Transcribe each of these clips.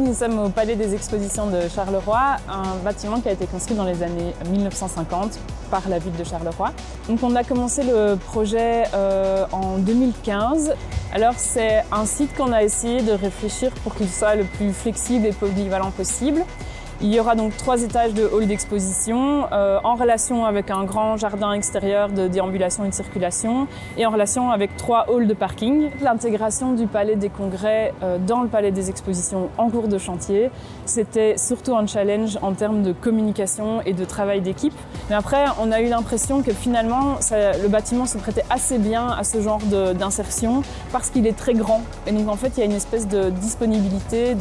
nous sommes au Palais des Expositions de Charleroi, un bâtiment qui a été construit dans les années 1950 par la ville de Charleroi. Donc on a commencé le projet en 2015. Alors c'est un site qu'on a essayé de réfléchir pour qu'il soit le plus flexible et polyvalent possible. Il y aura donc 3 étages de hall d'exposition en relation avec un grand jardin extérieur de déambulation et de circulation et en relation avec 3 halls de parking. L'intégration du Palais des Congrès dans le Palais des Expositions en cours de chantier, c'était surtout un challenge en termes de communication et de travail d'équipe. Mais après, on a eu l'impression que finalement, le bâtiment se prêtait assez bien à ce genre d'insertion parce qu'il est très grand. Et donc en fait, il y a une espèce de disponibilité,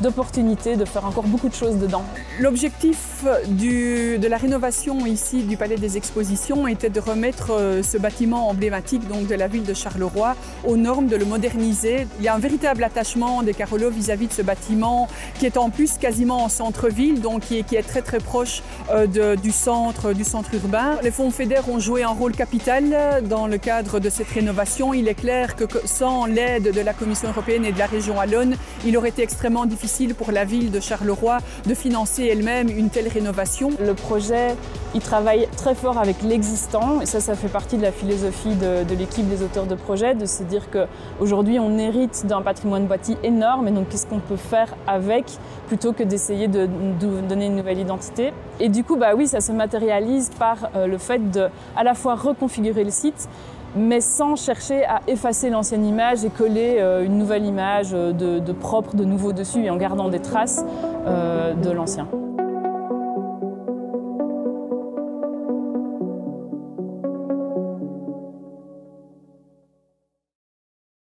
d'opportunité de faire encore beaucoup de choses dedans. L'objectif de la rénovation ici du Palais des Expositions était de remettre ce bâtiment emblématique donc, de la ville de Charleroi aux normes, de le moderniser. Il y a un véritable attachement des Carolo vis-à-vis de ce bâtiment qui est en plus quasiment en centre-ville, donc qui est très très proche du centre urbain. Les fonds FEDER ont joué un rôle capital dans le cadre de cette rénovation. Il est clair que sans l'aide de la Commission européenne et de la région Wallonne, il aurait été extrêmement difficile pour la ville de Charleroi de financer elle-même une telle rénovation. Le projet, il travaille très fort avec l'existant et ça fait partie de la philosophie de l'équipe des auteurs de projet, de se dire qu'aujourd'hui on hérite d'un patrimoine bâti énorme et donc qu'est-ce qu'on peut faire avec plutôt que d'essayer de donner une nouvelle identité. Et du coup, oui, ça se matérialise par le fait de à la fois reconfigurer le site mais sans chercher à effacer l'ancienne image et coller une nouvelle image de propre, de nouveau dessus et en gardant des traces de l'ancien.